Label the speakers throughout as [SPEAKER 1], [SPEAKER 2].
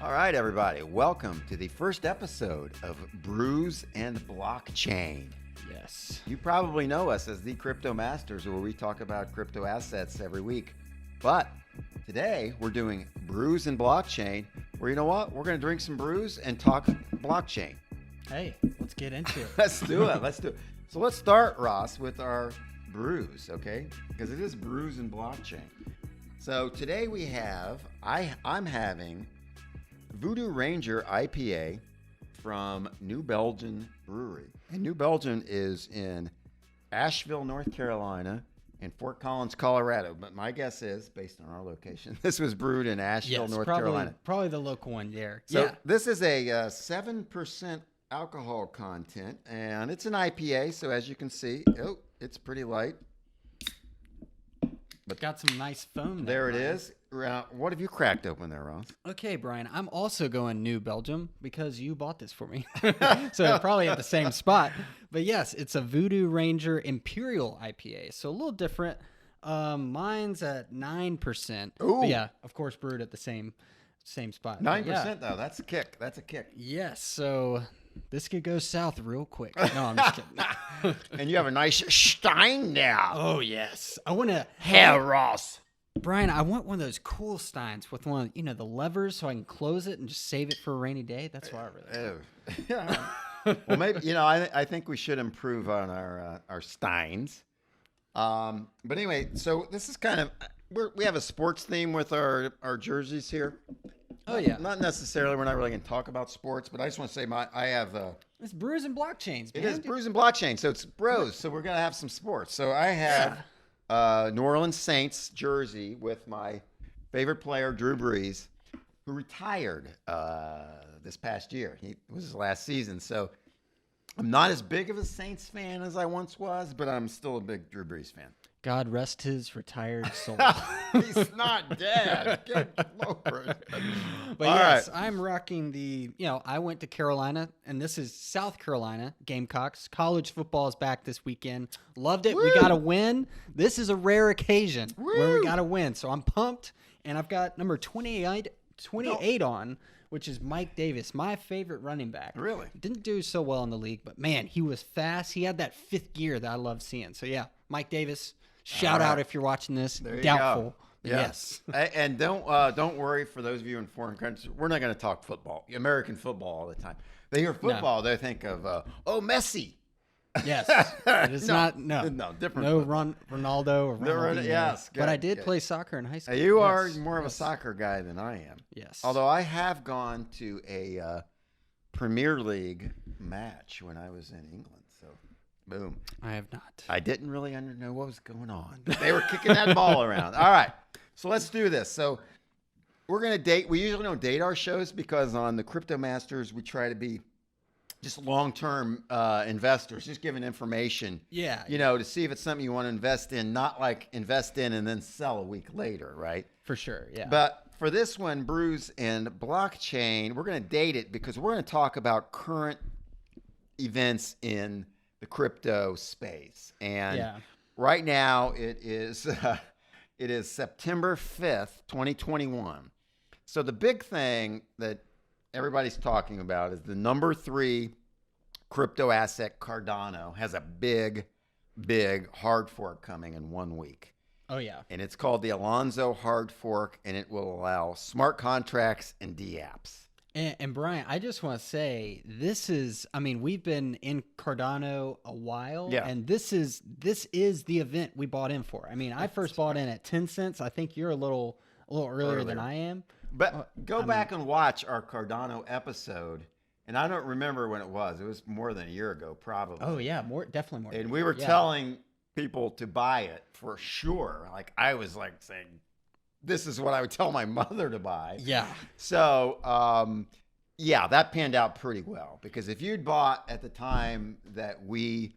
[SPEAKER 1] All right, everybody. Welcome to the first episode of Brews and Blockchain.
[SPEAKER 2] Yes.
[SPEAKER 1] You probably know us as the Crypto Masters, where we talk about crypto assets every week. But today we're doing Brews and Blockchain, where you know what? We're going to drink some brews and talk blockchain.
[SPEAKER 2] Hey, let's get into it.
[SPEAKER 1] Let's do it. Let's do it. So let's start, Ross, with our brews, okay? Because it is Brews and Blockchain. So today we have, I'm having Voodoo Ranger Ipa from New Belgium Brewery. And New Belgium is in Asheville, North Carolina, and Fort Collins, Colorado. But my guess is, based on our location, this was brewed in Asheville, North Carolina.
[SPEAKER 2] Probably the local one there.
[SPEAKER 1] So this is a 7% alcohol content, and it's an IPA. So as you can see, it's pretty light.
[SPEAKER 2] But got some nice foam
[SPEAKER 1] there. It
[SPEAKER 2] Brian.
[SPEAKER 1] is. What have you cracked open there, Ross?
[SPEAKER 2] Okay, Brian, I'm also going New Belgium because you bought this for me. So probably at the same spot. But yes, it's a Voodoo Ranger Imperial IPA. So a little different. Mine's at 9%.
[SPEAKER 1] Ooh.
[SPEAKER 2] But yeah, of course, brewed at the same spot.
[SPEAKER 1] 9% though. That's a kick. That's a kick.
[SPEAKER 2] Yes, so this could go south real quick. No, I'm just kidding.
[SPEAKER 1] And you have a nice Stein now.
[SPEAKER 2] Oh, yes. I want to...
[SPEAKER 1] Hell, Ross.
[SPEAKER 2] Brian, I want one of those cool steins with one of, the levers so I can close it and just save it for a rainy day. That's what I really
[SPEAKER 1] want. Well, maybe, I think we should improve on our steins. But anyway, so this is kind of, we have a sports theme with our jerseys here.
[SPEAKER 2] Oh, yeah.
[SPEAKER 1] Not necessarily, we're not really going to talk about sports, but I just want to say I have...
[SPEAKER 2] It's Brews and Blockchains, man.
[SPEAKER 1] It is Brews and Blockchain, so it's bros, so we're going to have some sports. So I have... New Orleans Saints jersey with my favorite player, Drew Brees, who retired this past year. It was his last season. So I'm not as big of a Saints fan as I once was, but I'm still a big Drew Brees fan.
[SPEAKER 2] God rest his retired soul.
[SPEAKER 1] He's not dead. Good Lord.
[SPEAKER 2] But yes, right. I'm rocking the, I went to Carolina, and this is South Carolina Gamecocks. College football is back this weekend. Loved it. Woo! We got to win. This is a rare occasion where we got to win. So I'm pumped, and I've got number 28 on, which is Mike Davis, my favorite running back.
[SPEAKER 1] Really?
[SPEAKER 2] Didn't do so well in the league, but man, he was fast. He had that fifth gear that I love seeing. So yeah, Mike Davis. Shout out if you're watching this.
[SPEAKER 1] There you
[SPEAKER 2] Doubtful.
[SPEAKER 1] Go. Yes. And don't worry, for those of you in foreign countries, we're not going to talk football, American football all the time. They hear football, They think of, Messi.
[SPEAKER 2] Yes. It is not,
[SPEAKER 1] different.
[SPEAKER 2] No Ronaldo or Ronaldinho.
[SPEAKER 1] Yes.
[SPEAKER 2] But I did play soccer in high school.
[SPEAKER 1] You are more of a soccer guy than I am.
[SPEAKER 2] Yes.
[SPEAKER 1] Although I have gone to a Premier League match when I was in England. So, boom.
[SPEAKER 2] I have not.
[SPEAKER 1] I didn't really know what was going on. They were kicking that ball around. All right. So let's do this. So we're going to date. We usually don't date our shows because on the Crypto Masters, we try to be just long-term investors, just giving information.
[SPEAKER 2] Yeah.
[SPEAKER 1] To see if it's something you want to invest in, not like invest in and then sell a week later, right?
[SPEAKER 2] For sure, yeah.
[SPEAKER 1] But for this one, Brews and Blockchain, we're going to date it because we're going to talk about current events in the crypto space. And right now it is September 5th, 2021. So the big thing that everybody's talking about is the number 3 crypto asset, Cardano, has a big hard fork coming in 1 week.
[SPEAKER 2] Oh, yeah.
[SPEAKER 1] And it's called the Alonzo hard fork, and it will allow smart contracts and dApps.
[SPEAKER 2] And Brian, I just want to say, we've been in Cardano a while, and this is the event we bought in for. I first bought in at 10 cents. I think you're a little earlier than I am.
[SPEAKER 1] But go back and watch our Cardano episode, and I don't remember when it was. It was more than a year ago, probably.
[SPEAKER 2] Oh, yeah, definitely more.
[SPEAKER 1] And we were telling people to buy it for sure. Like, I was like saying, this is what I would tell my mother to buy.
[SPEAKER 2] Yeah.
[SPEAKER 1] So, that panned out pretty well, because if you'd bought at the time that we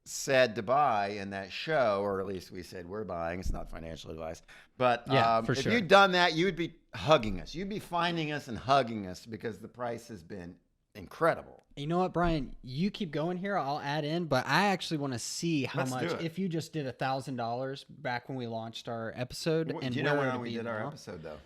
[SPEAKER 1] said to buy in that show, or at least we said we're buying, it's not financial advice, but if you'd done that, you'd be hugging us. You'd be finding us and hugging us because the price has been incredible.
[SPEAKER 2] You know what, Brian? You keep going here. I'll add in, but I actually want to see how
[SPEAKER 1] Let's
[SPEAKER 2] much. If you just did $1,000 back when we launched our episode,
[SPEAKER 1] Do you know when we did our episode though?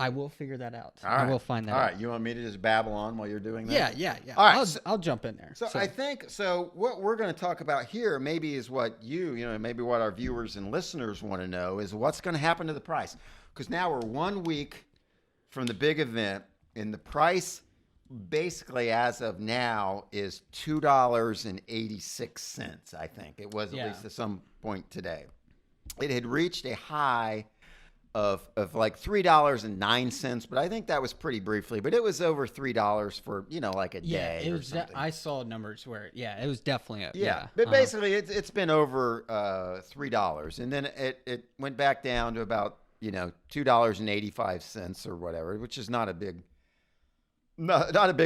[SPEAKER 2] I will figure that out.
[SPEAKER 1] All right.
[SPEAKER 2] I will find that out.
[SPEAKER 1] All right. You want me to just babble on while you're doing that?
[SPEAKER 2] Yeah.
[SPEAKER 1] All right.
[SPEAKER 2] I'll jump in there.
[SPEAKER 1] So I think, what we're going to talk about here maybe is what maybe what our viewers and listeners want to know is what's going to happen to the price. Because now we're 1 week from the big event, and the price basically as of now is $2.86, I think. It was at least at some point today. It had reached a high of like $3.09, but I think that was pretty briefly. But it was over $3 for like a day.
[SPEAKER 2] It was. I saw numbers where it was definitely
[SPEAKER 1] But basically, it's been over $3, and then it went back down to about $2.85 or whatever, which is not a big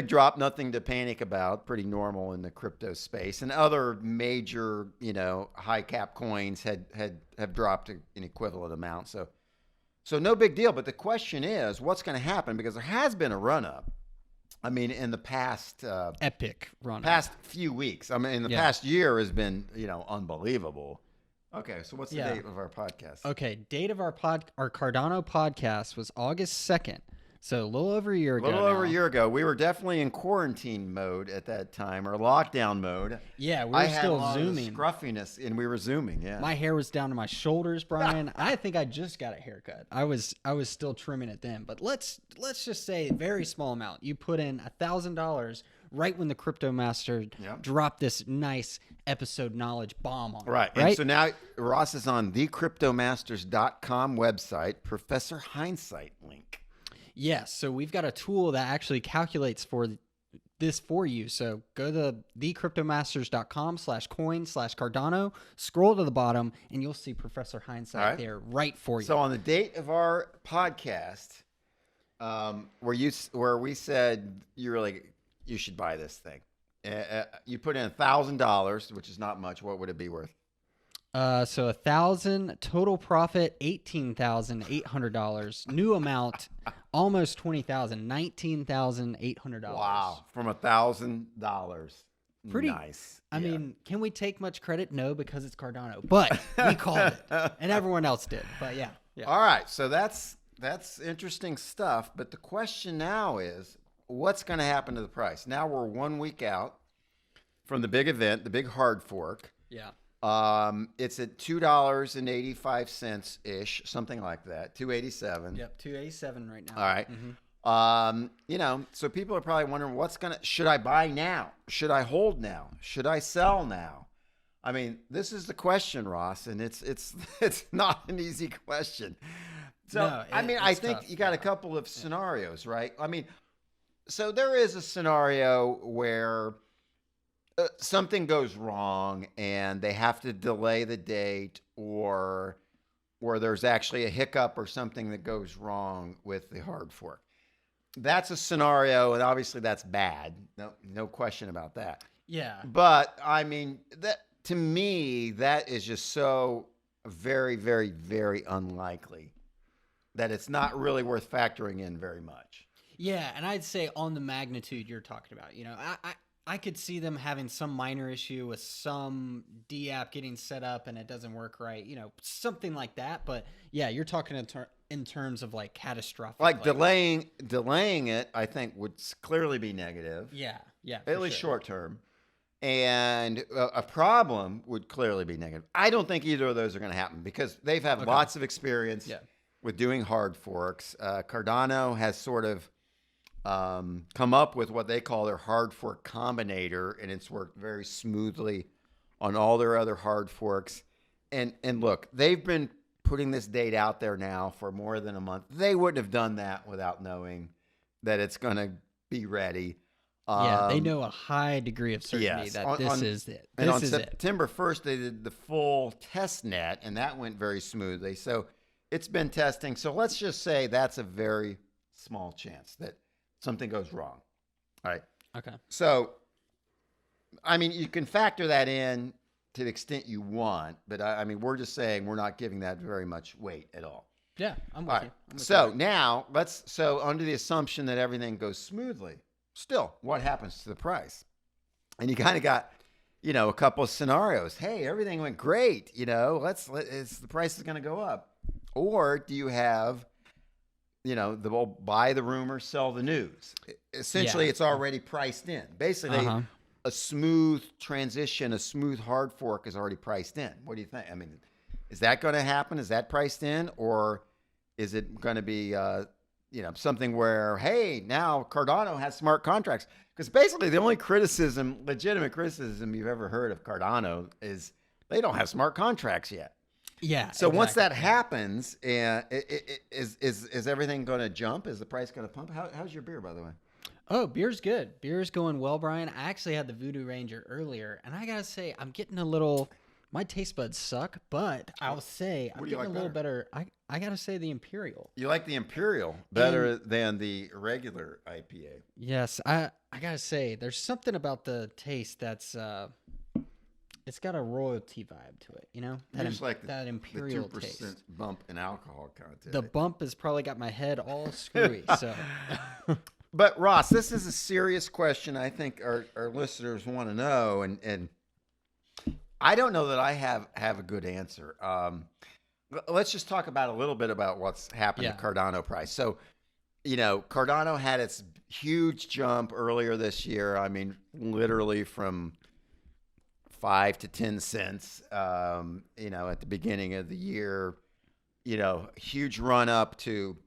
[SPEAKER 1] drop, nothing to panic about. Pretty normal in the crypto space, and other major high cap coins have dropped an equivalent amount. So no big deal, but the question is, what's going to happen? Because there has been a run-up. I mean, in the past...
[SPEAKER 2] epic run-up.
[SPEAKER 1] Past few weeks. I mean, in the past year has been, unbelievable. Okay, so what's the date of our podcast?
[SPEAKER 2] Okay, date of our Cardano podcast was August 2nd. So a little over a year ago.
[SPEAKER 1] Over a year ago. We were definitely in quarantine mode at that time, or lockdown mode.
[SPEAKER 2] Yeah, we were still zooming.
[SPEAKER 1] I had scruffiness, and we were zooming, yeah.
[SPEAKER 2] My hair was down to my shoulders, Brian. I think I just got a haircut. I was still trimming it then. But let's just say very small amount. You put in $1,000 right when the Crypto Master dropped this nice episode knowledge bomb on it.
[SPEAKER 1] Right. And so now Ross is on thecryptomasters.com website, Professor Hindsight link.
[SPEAKER 2] Yes, so we've got a tool that actually calculates for this for you. So go to thecryptomasters.com/coin/Cardano, scroll to the bottom, and you'll see Professor Hindsight there right for you.
[SPEAKER 1] So on the date of our podcast, where we said you should buy this thing, you put in $1,000, which is not much. What would it be worth?
[SPEAKER 2] So 1,000 total profit, $18,800. New amount, almost 20,000, $19,800.
[SPEAKER 1] Wow, from $1,000.
[SPEAKER 2] Pretty nice. I mean, can we take much credit? No, because it's Cardano, but we called it, and everyone else did. But yeah.
[SPEAKER 1] All right, so that's interesting stuff. But the question now is, what's going to happen to the price? Now we're 1 week out from the big event, the big hard fork.
[SPEAKER 2] Yeah.
[SPEAKER 1] It's at $2.85 ish, something like that. $2.87.
[SPEAKER 2] Yep, $2.87 right now.
[SPEAKER 1] All right.
[SPEAKER 2] Mm-hmm.
[SPEAKER 1] So people are probably wondering should I buy now? Should I hold now? Should I sell now? I mean, this is the question, Ross, and it's not an easy question. So, no, I think tough. You got a couple of scenarios, right? I mean, so there is a scenario where something goes wrong and they have to delay the date, or there's actually a hiccup or something that goes wrong with the hard fork. That's a scenario, and obviously that's bad. No question about that.
[SPEAKER 2] Yeah.
[SPEAKER 1] But I mean, that to me, that is just so very, very, very unlikely that it's not really worth factoring in very much.
[SPEAKER 2] Yeah, and I'd say on the magnitude you're talking about, I could see them having some minor issue with some D app getting set up and it doesn't work right, something like that. But yeah, you're talking in terms of like catastrophic.
[SPEAKER 1] Like delaying it, I think would clearly be negative.
[SPEAKER 2] Yeah,
[SPEAKER 1] at least short term. And a problem would clearly be negative. I don't think either of those are going to happen because they've had lots of experience with doing hard forks. Cardano has sort of come up with what they call their hard fork combinator, and it's worked very smoothly on all their other hard forks. And look, they've been putting this date out there now for more than a month. They wouldn't have done that without knowing that it's going to be ready.
[SPEAKER 2] They know a high degree of certainty that this is it.
[SPEAKER 1] And on September 1st, they did the full test net, and that went very smoothly. So it's been testing. So let's just say that's a very small chance that something goes wrong. All right.
[SPEAKER 2] Okay.
[SPEAKER 1] So, I mean, you can factor that in to the extent you want, but I mean, we're just saying we're not giving that very much weight at all.
[SPEAKER 2] Yeah, I'm with you.
[SPEAKER 1] So now under the assumption that everything goes smoothly, still, what happens to the price? And you kind of got, a couple of scenarios. Hey, everything went great. The price is going to go up. Or do you have the whole buy the rumor, sell the news. Essentially, it's already priced in. Basically, a smooth transition, a smooth hard fork is already priced in. What do you think? I mean, is that going to happen? Is that priced in? Or is it going to be, something where, hey, now Cardano has smart contracts? Because basically the only legitimate criticism you've ever heard of Cardano is they don't have smart contracts yet.
[SPEAKER 2] Yeah.
[SPEAKER 1] So once that happens, is everything going to jump? Is the price going to pump? How's your beer, by the way?
[SPEAKER 2] Oh, beer's good. Beer's going well, Brian. I actually had the Voodoo Ranger earlier, and I gotta say, I'm getting a little. My taste buds suck, but I'll say I'm getting a little better. I gotta say the Imperial.
[SPEAKER 1] You like the Imperial better than the regular IPA?
[SPEAKER 2] Yes, I gotta say there's something about the taste that's it's got a royalty vibe to it, that Imperial
[SPEAKER 1] the 2%
[SPEAKER 2] taste.
[SPEAKER 1] Bump in alcohol content.
[SPEAKER 2] The bump has probably got my head all screwy. So,
[SPEAKER 1] but Ross, this is a serious question. I think our listeners want to know, and I don't know that I have a good answer. Let's just talk about a little bit about what's happened to Cardano price. So, Cardano had its huge jump earlier this year. I mean, literally from 5 to 10 cents, at the beginning of the year, huge run up to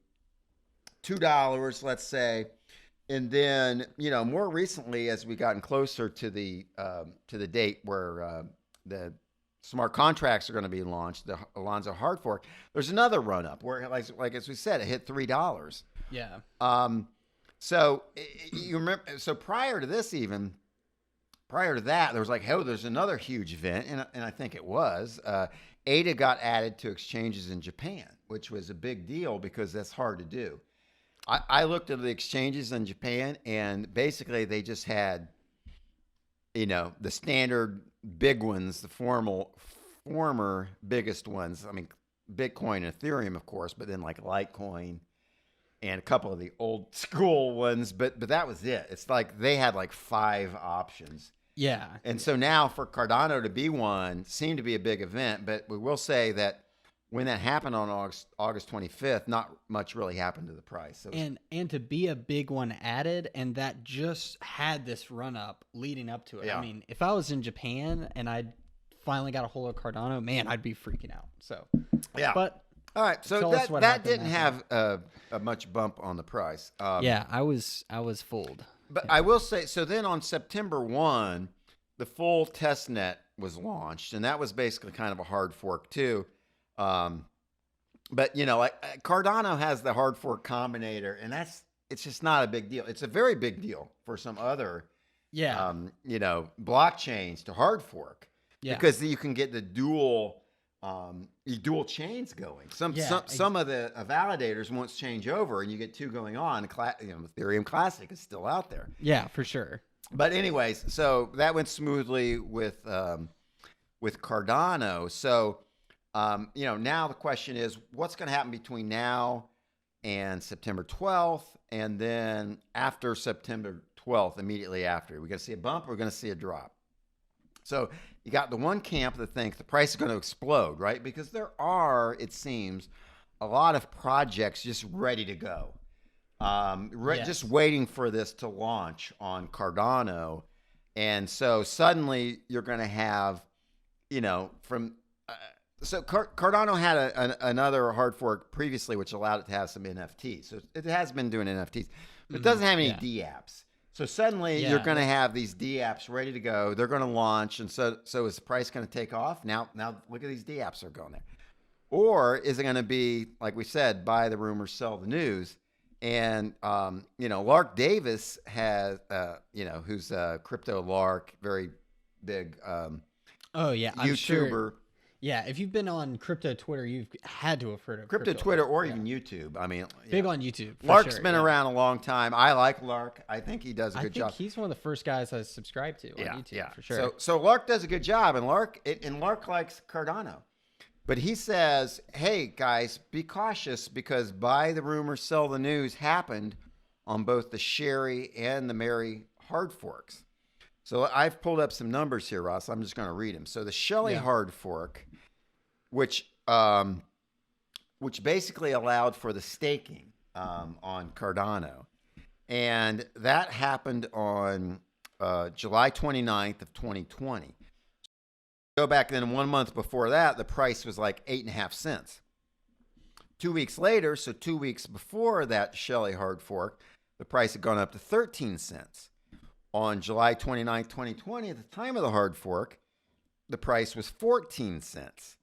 [SPEAKER 1] $2, let's say. And then, more recently, as we gotten closer to the date where the smart contracts are going to be launched, the Alonzo hard fork, there's another run up where, like as we said, it hit $3.
[SPEAKER 2] Yeah.
[SPEAKER 1] So you remember? So prior to that, there was there's another huge event, and I think it was ADA got added to exchanges in Japan, which was a big deal because that's hard to do. I looked at the exchanges in Japan, and basically they just had, the standard big ones, the former biggest ones. I mean, Bitcoin and Ethereum, of course, but then like Litecoin and a couple of the old school ones. But that was it. It's like they had like 5 options.
[SPEAKER 2] Yeah.
[SPEAKER 1] And so now for Cardano to be one seemed to be a big event. But we will say that when that happened on August 25th, not much really happened to the price. So
[SPEAKER 2] and to be a big one added, and that just had this run up leading up to it.
[SPEAKER 1] Yeah.
[SPEAKER 2] I mean, if I was in Japan and I finally got a hold of Cardano, man, I'd be freaking out. So
[SPEAKER 1] yeah. But all right, so that didn't have a much bump on the price.
[SPEAKER 2] Yeah, I was fooled.
[SPEAKER 1] But I will say, so then on September 1, the full testnet was launched, and that was basically kind of a hard fork too. But Cardano has the hard fork combinator, and it's just not a big deal. It's a very big deal for some other, blockchains to hard fork, because you can get the dual chains going. Some of the validators won't change over, and you get 2 going on. Ethereum Classic is still out there.
[SPEAKER 2] Yeah, for sure.
[SPEAKER 1] But anyways, so that went smoothly with Cardano. So. Now the question is, what's going to happen between now and September 12th, and then after September 12th, immediately after? We're going to see a bump, we're going to see a drop. So you got the one camp that thinks the price is going to explode, right? Because there are, it seems, a lot of projects just ready to go, just waiting for this to launch on Cardano. And so suddenly you're going to have, So Cardano had another hard fork previously, which allowed it to have some NFTs. So it has been doing NFTs, but it doesn't have any DApps. So suddenly you're going to have these DApps ready to go. They're going to launch, and so is the price going to take off? Now look at these DApps that are going there. Or is it going to be, like we said, buy the rumor, sell the news? And Lark Davis has, who's Crypto Lark, very big YouTuber.
[SPEAKER 2] I'm sure. Yeah, if you've been on crypto Twitter, you've had to have heard of
[SPEAKER 1] crypto Twitter or even YouTube. I mean,
[SPEAKER 2] big on YouTube.
[SPEAKER 1] Lark's been around a long time. I like Lark. I think he does a good job.
[SPEAKER 2] I think he's one of the first guys I subscribed to on YouTube for sure.
[SPEAKER 1] So Lark does a good job, and Lark likes Cardano. But he says, hey, guys, be cautious because buy the rumor, sell the news happened on both the Sherry and the Mary hard forks. So I've pulled up some numbers here, Ross. I'm just going to read them. So the Shelly hard fork, which basically allowed for the staking. on Cardano. And that happened on July 29th of 2020. Go back then 1 month before that, the price was like 8.5 cents. 2 weeks later, so 2 weeks before that Shelly hard fork, the price had gone up to 13 cents. On July 29th, 2020, at the time of the hard fork, the price was 14 cents.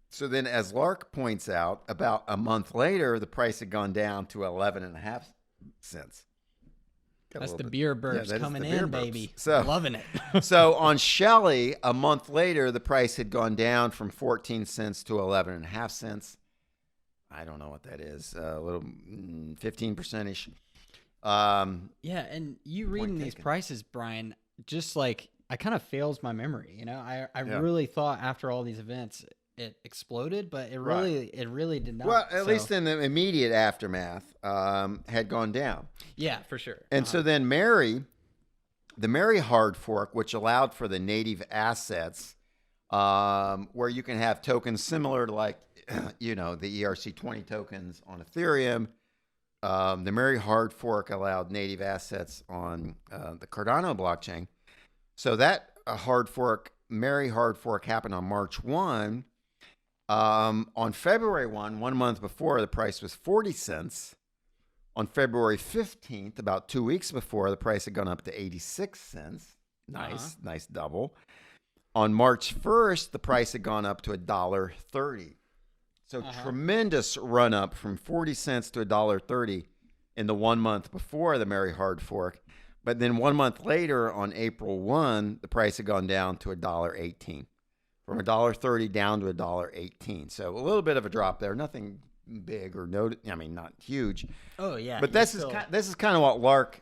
[SPEAKER 1] So then, as Lark points out, about a month later, the price had gone down to 11.5 cents.
[SPEAKER 2] That's the beer burps coming in, baby.
[SPEAKER 1] So, loving it. So on Shelly, a month later, the price had gone down from 14 cents to 11.5 cents. I don't know what that is. A little 15%-ish.
[SPEAKER 2] Yeah, and you reading these prices, Brian, just like I kind of fails my memory. You know, I really thought after all these events it exploded, but it really did not.
[SPEAKER 1] Well, at least in the immediate aftermath, had gone down.
[SPEAKER 2] Yeah, for sure.
[SPEAKER 1] And so then the Mary hard fork, which allowed for the native assets, where you can have tokens similar to like, the ERC20 tokens on Ethereum. The Mary hard fork allowed native assets on the Cardano blockchain. So that Mary hard fork happened on March 1. On February 1, 1 month before, the price was 40 cents. On February 15th, about 2 weeks before, the price had gone up to 86 cents. Nice double. On March 1st, the price had gone up to $1.30. So tremendous run up from 40 cents to $1.30 in the 1 month before the Mary hard fork. But then 1 month later, on April 1, the price had gone down to $1.18. From $1.30 down to $1.18. So a little bit of a drop there. Nothing big or not huge.
[SPEAKER 2] Oh yeah.
[SPEAKER 1] But this is kind of what Lark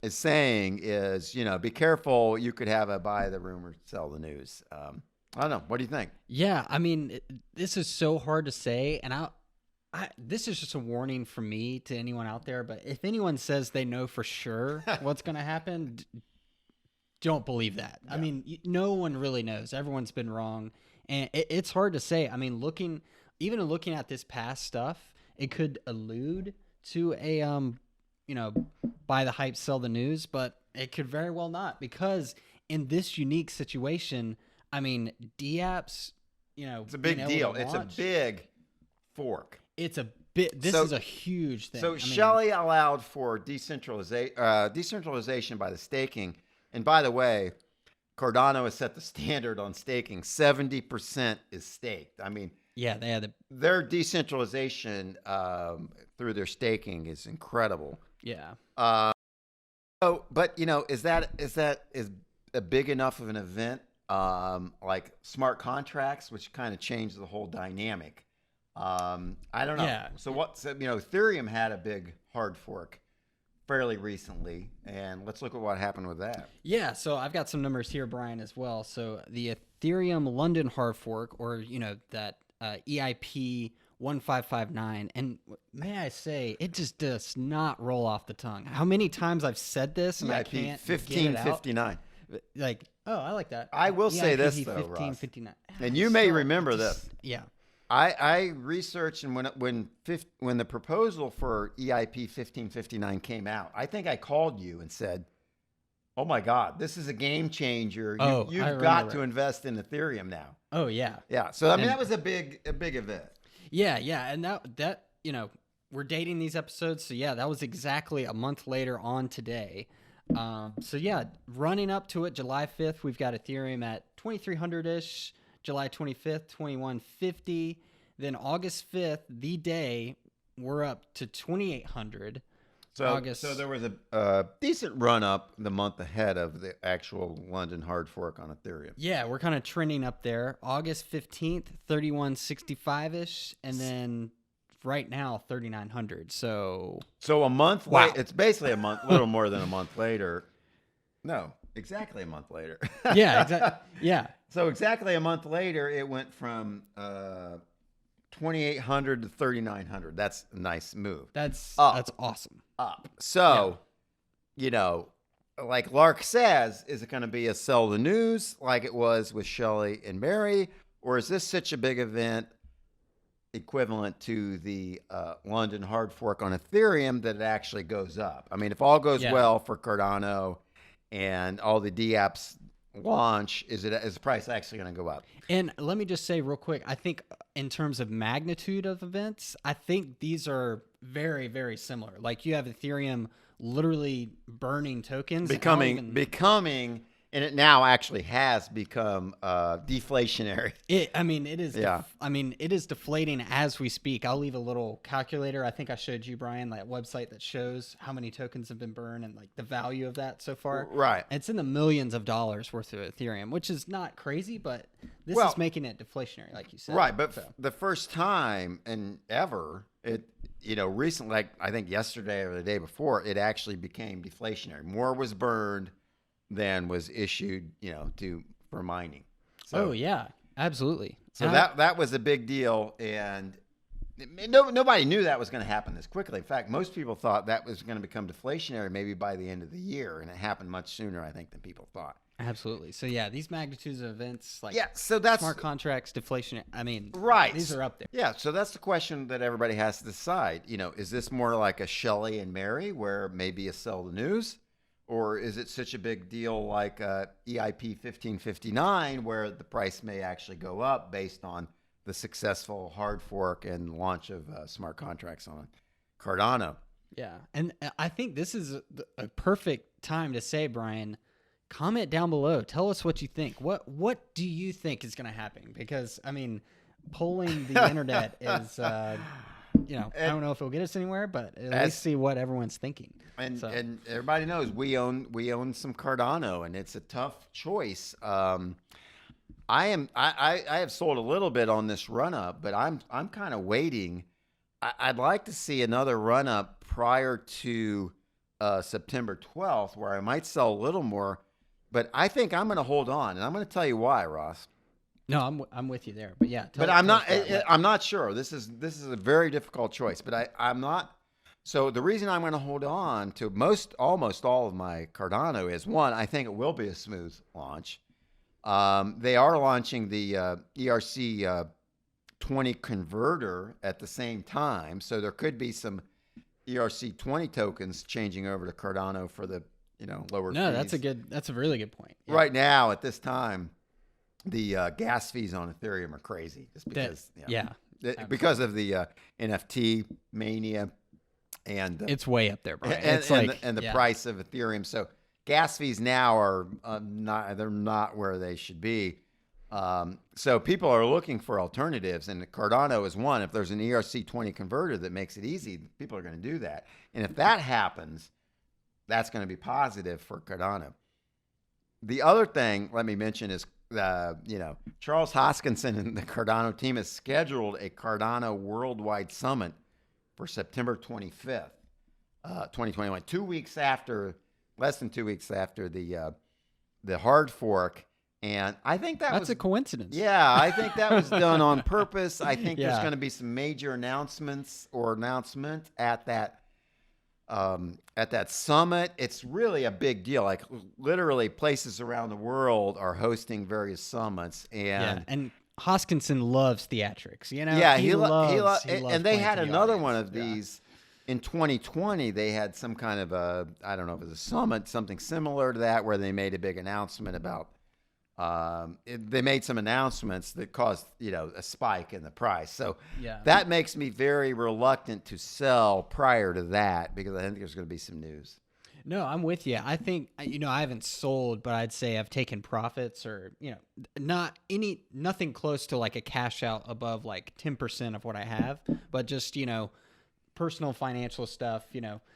[SPEAKER 1] is saying is, be careful. You could have a buy the rumor, sell the news. I don't know. What do you think?
[SPEAKER 2] Yeah, I mean, this is so hard to say, and this is just a warning from me to anyone out there. But if anyone says they know for sure what's going to happen, don't believe that. Yeah. I mean, no one really knows. Everyone's been wrong, and it's hard to say. I mean, looking at this past stuff, it could allude to a buy the hype, sell the news, but it could very well not, because in this unique situation, I mean, DApps,
[SPEAKER 1] it's a big deal. It's a big fork.
[SPEAKER 2] It's a bit. This is a huge thing.
[SPEAKER 1] So Shelly allowed for decentralization by the staking. And by the way, Cardano has set the standard on staking. 70% is staked. I mean,
[SPEAKER 2] yeah, they had
[SPEAKER 1] their decentralization through their staking is incredible.
[SPEAKER 2] Yeah.
[SPEAKER 1] But is a big enough of an event? Like smart contracts, which kind of changed the whole dynamic. I don't know. Yeah. So Ethereum had a big hard fork fairly recently, and let's look at what happened with that.
[SPEAKER 2] Yeah, so I've got some numbers here, Brian, as well. So the Ethereum London hard fork, or that EIP 1559, and may I say, it just does not roll off the tongue. How many times I've said this and EIP I can't
[SPEAKER 1] 1559.
[SPEAKER 2] Like, oh, I like that.
[SPEAKER 1] I will say this though, 1559, and you may remember this.
[SPEAKER 2] Yeah.
[SPEAKER 1] I researched, and when the proposal for EIP 1559 came out, I think I called you and said, "Oh my God, this is a game changer! You've got to invest in Ethereum now."
[SPEAKER 2] Oh yeah,
[SPEAKER 1] yeah. So I mean, that was a big event.
[SPEAKER 2] Yeah, and that we're dating these episodes, so yeah, that was exactly a month later on today. So yeah, running up to it, July 5th, we've got Ethereum at 2,300-ish. July 25th, 2150. Then August 5th, the day, we're up to 2,800.
[SPEAKER 1] So there was a decent run up the month ahead of the actual London hard fork on Ethereum.
[SPEAKER 2] Yeah, we're kind of trending up there. August 15th, 3165-ish, and then right now 3,900. So
[SPEAKER 1] a month later, it's basically a little more than a month later. No, exactly a month later.
[SPEAKER 2] Yeah, exactly. Yeah.
[SPEAKER 1] So exactly a month later, it went from 2,800 to 3,900. That's a nice move.
[SPEAKER 2] That's awesome.
[SPEAKER 1] Up. So, like Lark says, is it going to be a sell the news like it was with Shelly and Mary, or is this such a big event equivalent to the London hard fork on Ethereum, that it actually goes up. I mean, if all goes well for Cardano and all the DApps launch, is the price actually going to go up?
[SPEAKER 2] And let me just say real quick, I think in terms of magnitude of events, I think these are very, very similar. Like you have Ethereum literally burning tokens,
[SPEAKER 1] becoming, and it now actually has become deflationary.
[SPEAKER 2] It is. Yeah. It is deflating as we speak. I'll leave a little calculator. I think I showed you, Brian, that website that shows how many tokens have been burned and like the value of that so far.
[SPEAKER 1] Right.
[SPEAKER 2] It's in the millions of dollars worth of Ethereum, which is not crazy, but this is making it deflationary, like you said.
[SPEAKER 1] Right. But the first time and ever, recently, like I think yesterday or the day before, it actually became deflationary. More was burned than was issued, for mining. So,
[SPEAKER 2] oh yeah, absolutely.
[SPEAKER 1] So that was a big deal, and nobody knew that was going to happen this quickly. In fact, most people thought that was going to become deflationary maybe by the end of the year, and it happened much sooner, I think, than people thought.
[SPEAKER 2] Absolutely. So yeah, these magnitudes of events, like
[SPEAKER 1] so that's
[SPEAKER 2] smart contracts, deflation. I mean,
[SPEAKER 1] right?
[SPEAKER 2] These are up there.
[SPEAKER 1] Yeah. So that's the question that everybody has to decide. Is this more like a Shelly and Mary, where maybe you sell the news? Or is it such a big deal like EIP 1559, where the price may actually go up based on the successful hard fork and launch of smart contracts on Cardano?
[SPEAKER 2] Yeah. And I think this is a perfect time to say, Brian, comment down below. Tell us what you think. What do you think is going to happen? Because, polling the internet is... I don't know if it'll get us anywhere, but at least see what everyone's thinking.
[SPEAKER 1] And everybody knows we own some Cardano, and it's a tough choice. I have sold a little bit on this run up, but I'm kind of waiting. I'd like to see another run up prior to September 12th, where I might sell a little more. But I think I'm going to hold on, and I'm going to tell you why, Ross.
[SPEAKER 2] No, I'm with you there, but yeah.
[SPEAKER 1] I'm not sure. This is a very difficult choice, but I'm not. So the reason I'm going to hold on to almost all of my Cardano is, one, I think it will be a smooth launch. They are launching the ERC 20 converter at the same time, so there could be some ERC 20 tokens changing over to Cardano for the lower.
[SPEAKER 2] No,
[SPEAKER 1] fees.
[SPEAKER 2] that's a really good point.
[SPEAKER 1] Yeah. Right now, at this time, the gas fees on Ethereum are crazy, just because because of the NFT mania, and
[SPEAKER 2] it's way up there, Brian.
[SPEAKER 1] And the price of Ethereum. So gas fees now are not where they should be. So people are looking for alternatives, and Cardano is one. If there's an ERC 20 converter that makes it easy, people are going to do that. And if that happens, that's going to be positive for Cardano. The other thing, let me mention, is Charles Hoskinson and the Cardano team has scheduled a Cardano Worldwide Summit for September 25th, 2021, less than 2 weeks after the hard fork. And I think that's
[SPEAKER 2] a coincidence.
[SPEAKER 1] Yeah, I think that was done on purpose. I think there's going to be some major announcement at that summit. It's really a big deal. Like literally places around the world are hosting various summits,
[SPEAKER 2] and Hoskinson loves theatrics.
[SPEAKER 1] Yeah, he loves and they had another
[SPEAKER 2] audience.
[SPEAKER 1] One of these in 2020. They had some kind of I don't know if it was a summit, something similar to that, where they made a big announcement about. They made some announcements that caused, a spike in the price. So that makes me very reluctant to sell prior to that, because I think there's going to be some news.
[SPEAKER 2] No, I'm with you. I think, I haven't sold, but I'd say I've taken profits, or, nothing close to like a cash out above like 10% of what I have, but just, personal financial stuff,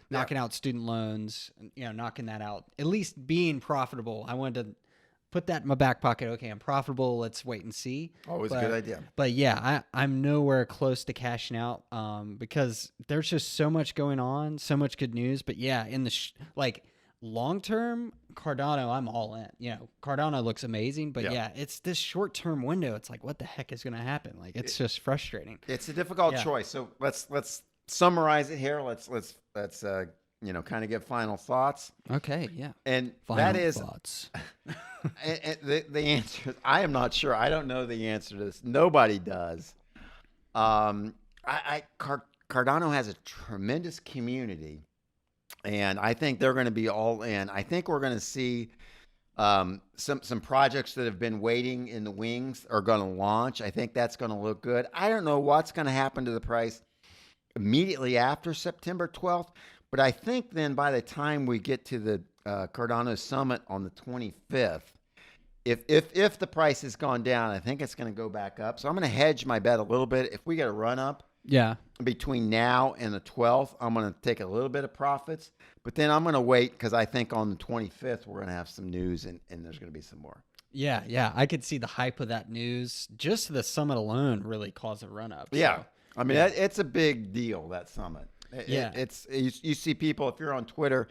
[SPEAKER 2] knocking out student loans, knocking that out, at least being profitable. I wanted to put that in my back pocket. Okay, I'm profitable. Let's wait and see.
[SPEAKER 1] Always a good idea.
[SPEAKER 2] But yeah, I'm nowhere close to cashing out because there's just so much going on, so much good news. But yeah, in the long term, Cardano, I'm all in. Cardano looks amazing, but yeah, it's this short term window. It's like, what the heck is going to happen? Like, it's just frustrating.
[SPEAKER 1] It's a difficult choice. So let's summarize it here. Let's kind of give final thoughts.
[SPEAKER 2] Okay, yeah.
[SPEAKER 1] And
[SPEAKER 2] final thoughts.
[SPEAKER 1] And the answer, I am not sure. I don't know the answer to this. Nobody does. Cardano has a tremendous community, and I think they're going to be all in. I think we're going to see some projects that have been waiting in the wings are going to launch. I think that's going to look good. I don't know what's going to happen to the price immediately after September 12th, but I think then by the time we get to the Cardano Summit on the 25th, if the price has gone down, I think it's going to go back up. So I'm going to hedge my bet a little bit. If we get a run up between now and the 12th, I'm going to take a little bit of profits. But then I'm going to wait because I think on the 25th, we're going to have some news and there's going to be some more.
[SPEAKER 2] Yeah. I could see the hype of that news. Just the summit alone really caused a run up.
[SPEAKER 1] Yeah. So, I mean, it's a big deal, that summit. You see people, if you're on Twitter,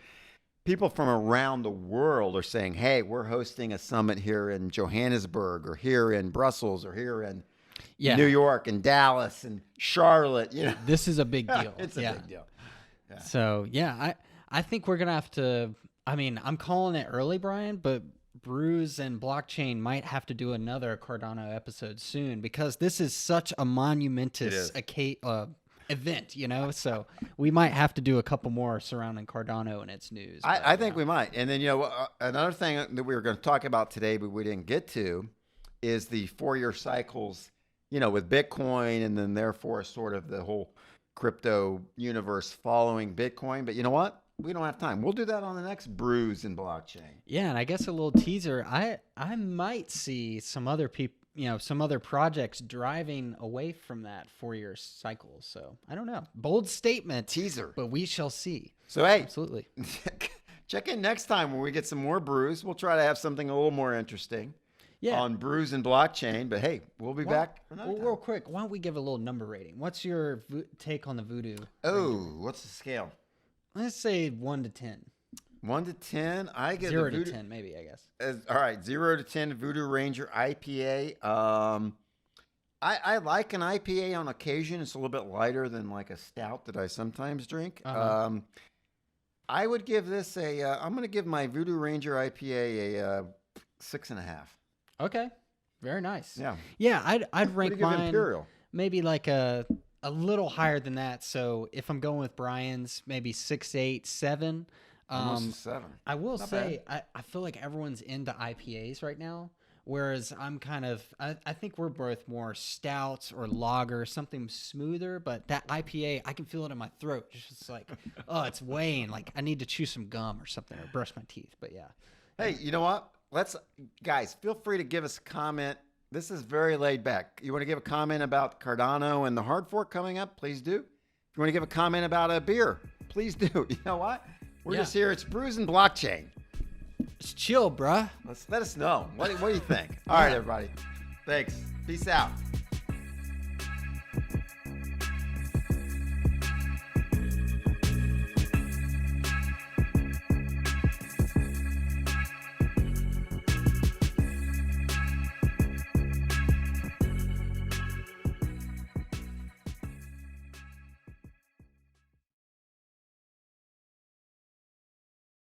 [SPEAKER 1] people from around the world are saying, hey, we're hosting a summit here in Johannesburg or here in Brussels or here in New York and Dallas and Charlotte. You know,
[SPEAKER 2] this is a big deal.
[SPEAKER 1] It's a big deal.
[SPEAKER 2] Yeah. So, I think we're going to have to, I mean, I'm calling it early, Brian, but Brews and Blockchain might have to do another Cardano episode soon because this is such a monumentous event, you know, so we might have to do a couple more surrounding Cardano and its news.
[SPEAKER 1] I think we might. And then, another thing that we were going to talk about today, but we didn't get to, is the 4-year cycles, with Bitcoin and then therefore sort of the whole crypto universe following Bitcoin. But you know what? We don't have time. We'll do that on the next Brews and Blockchain.
[SPEAKER 2] Yeah, and I guess a little teaser. I might see some other people, some other projects driving away from that 4-year cycle. So I don't know. Bold statement.
[SPEAKER 1] Teaser.
[SPEAKER 2] But we shall see.
[SPEAKER 1] So, hey.
[SPEAKER 2] Absolutely.
[SPEAKER 1] Check in next time when we get some more brews. We'll try to have something a little more interesting on Brews and Blockchain. But, hey, we'll be back.
[SPEAKER 2] Real quick, why don't we give a little number rating? What's your take on the Voodoo?
[SPEAKER 1] What's the scale?
[SPEAKER 2] Let's say 1 to 10.
[SPEAKER 1] 1 to 10. I get
[SPEAKER 2] 0 to 10, maybe, I guess.
[SPEAKER 1] All right, 0 to 10. Voodoo Ranger IPA. I like an IPA on occasion. It's a little bit lighter than like a stout that I sometimes drink. I would give this I'm going to give my Voodoo Ranger IPA a 6.5.
[SPEAKER 2] Okay, very nice.
[SPEAKER 1] Yeah,
[SPEAKER 2] I'd rank mine
[SPEAKER 1] Imperial.
[SPEAKER 2] Maybe like a little higher than that. So if I'm going with Brian's, maybe 6, 8, 7.
[SPEAKER 1] Almost a 7.
[SPEAKER 2] I will say, I feel like everyone's into IPAs right now, whereas I'm kind of, I think we're both more stouts or lager, something smoother, but that IPA, I can feel it in my throat. It's just like, it's weighing. Like I need to chew some gum or something or brush my teeth. But yeah.
[SPEAKER 1] Hey, you know what? Guys, feel free to give us a comment. This is very laid back. You want to give a comment about Cardano and the hard fork coming up? Please do. If you want to give a comment about a beer, please do. You know what? We're just here. It's Brews and Blockchain.
[SPEAKER 2] It's chill, bruh.
[SPEAKER 1] Let us know. What do you think? All right, everybody. Thanks. Peace out.